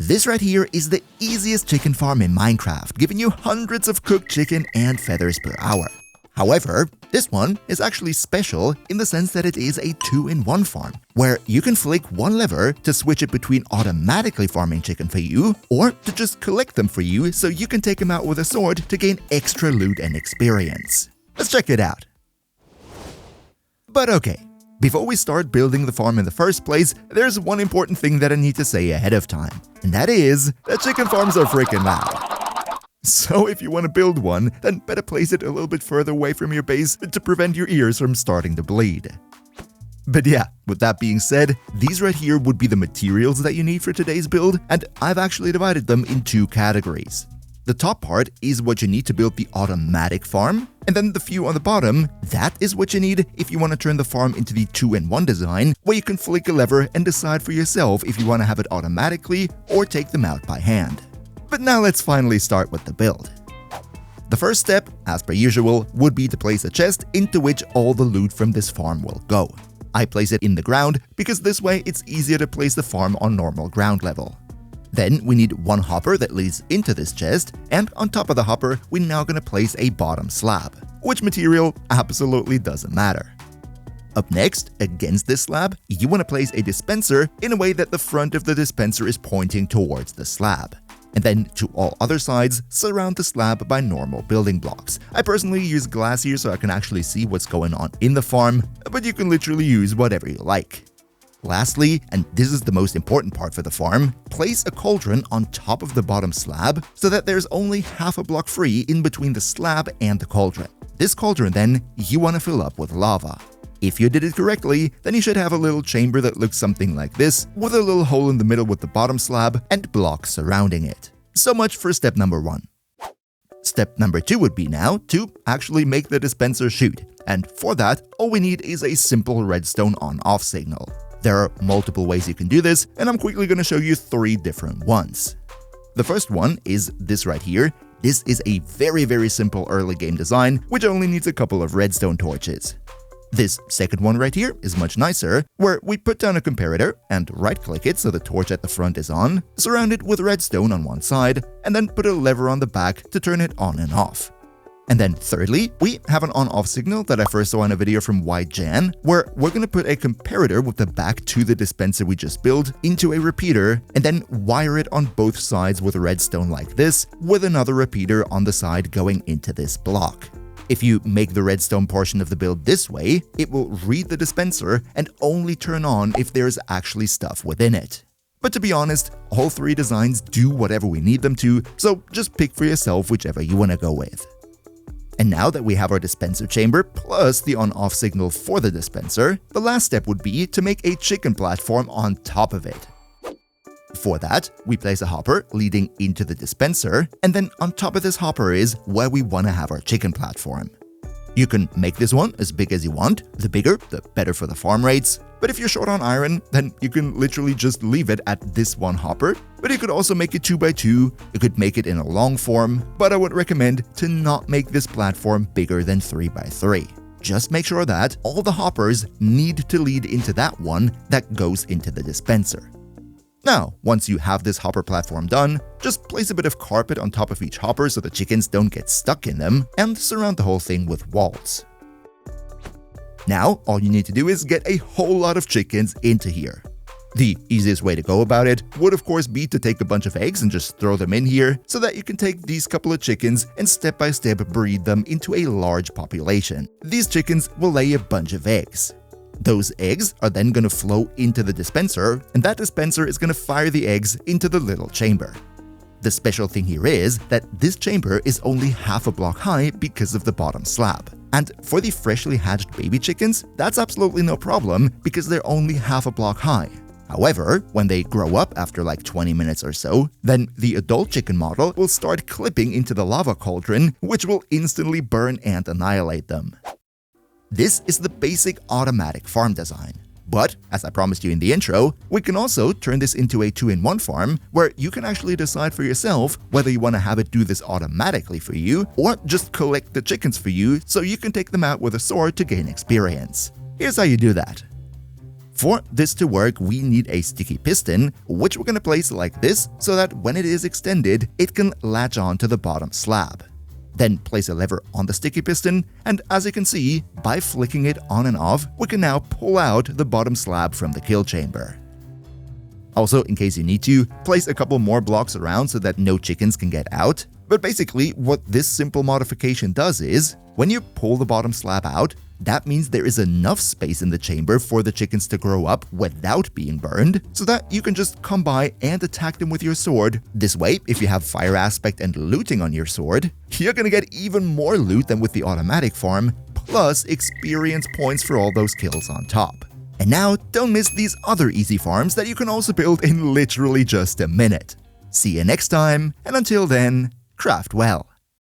This right here is the easiest chicken farm in Minecraft, giving you hundreds of cooked chicken and feathers per hour. However, this one is actually special in the sense that it is a 2-in-1 farm, where you can flick one lever to switch it between automatically farming chicken for you, or to just collect them for you so you can take them out with a sword to gain extra loot and experience. Let's check it out. But okay, before we start building the farm in the first place, there's one important thing that I need to say ahead of time, and that is that chicken farms are freaking loud. So if you want to build one, then better place it a little bit further away from your base to prevent your ears from starting to bleed. But yeah, with that being said, these right here would be the materials that you need for today's build, and I've actually divided them in 2 categories. The top part is what you need to build the automatic farm, and then the few on the bottom, that is what you need if you want to turn the farm into the 2-in-1 design, where you can flick a lever and decide for yourself if you want to have it automatically or take them out by hand. But now let's finally start with the build. The first step, as per usual, would be to place a chest into which all the loot from this farm will go. I place it in the ground because this way it's easier to place the farm on normal ground level. Then we need one hopper that leads into this chest, and on top of the hopper we're now going to place a bottom slab. Which material absolutely doesn't matter. Up next, against this slab, you want to place a dispenser in a way that the front of the dispenser is pointing towards the slab. And then to all other sides, surround the slab by normal building blocks. I personally use glass here so I can actually see what's going on in the farm, but you can literally use whatever you like. Lastly, and this is the most important part for the farm, place a cauldron on top of the bottom slab so that there's only half a block free in between the slab and the cauldron. This cauldron then, you want to fill up with lava. If you did it correctly, then you should have a little chamber that looks something like this, with a little hole in the middle with the bottom slab and blocks surrounding it. So much for step number 1. Step number 2 would be now to actually make the dispenser shoot, and for that, all we need is a simple redstone on-off signal. There are multiple ways you can do this, and I'm quickly going to show you 3 different ones. The first one is this right here. This is a very simple early game design, which only needs a couple of redstone torches. This second one right here is much nicer, where we put down a comparator and right-click it so the torch at the front is on, surround it with redstone on one side, and then put a lever on the back to turn it on and off. And then thirdly, we have an on-off signal that I first saw in a video from WhyJan, where we're going to put a comparator with the back to the dispenser we just built into a repeater, and then wire it on both sides with redstone like this, with another repeater on the side going into this block. If you make the redstone portion of the build this way, it will read the dispenser and only turn on if there's actually stuff within it. But to be honest, all 3 designs do whatever we need them to, so just pick for yourself whichever you want to go with. And now that we have our dispenser chamber plus the on-off signal for the dispenser, the last step would be to make a chicken platform on top of it. For that, we place a hopper leading into the dispenser, and then on top of this hopper is where we want to have our chicken platform. You can make this one as big as you want. The bigger, the better for the farm rates. But if you're short on iron, then you can literally just leave it at this one hopper. But you could also make it 2x2, you could make it in a long form, but I would recommend to not make this platform bigger than 3x3. Just make sure that all the hoppers need to lead into that one that goes into the dispenser. Now, once you have this hopper platform done, just place a bit of carpet on top of each hopper so the chickens don't get stuck in them, and surround the whole thing with walls. Now, all you need to do is get a whole lot of chickens into here. The easiest way to go about it would of course be to take a bunch of eggs and just throw them in here so that you can take these couple of chickens and step by step breed them into a large population. These chickens will lay a bunch of eggs. Those eggs are then going to flow into the dispenser, and that dispenser is going to fire the eggs into the little chamber. The special thing here is that this chamber is only half a block high because of the bottom slab. And for the freshly hatched baby chickens, that's absolutely no problem because they're only half a block high. However, when they grow up after like 20 minutes or so, then the adult chicken model will start clipping into the lava cauldron, which will instantly burn and annihilate them. This is the basic automatic farm design. But, as I promised you in the intro, we can also turn this into a 2-in-1 farm where you can actually decide for yourself whether you want to have it do this automatically for you or just collect the chickens for you so you can take them out with a sword to gain experience. Here's how you do that. For this to work, we need a sticky piston, which we're going to place like this so that when it is extended, it can latch on to the bottom slab. Then place a lever on the sticky piston, and as you can see, by flicking it on and off, we can now pull out the bottom slab from the kill chamber. Also, in case you need to, place a couple more blocks around so that no chickens can get out. But basically, what this simple modification does is, when you pull the bottom slab out, that means there is enough space in the chamber for the chickens to grow up without being burned, so that you can just come by and attack them with your sword. This way, if you have fire aspect and looting on your sword, you're gonna get even more loot than with the automatic farm, plus experience points for all those kills on top. And now, don't miss these other easy farms that you can also build in literally just a minute. See you next time, and until then, craft well.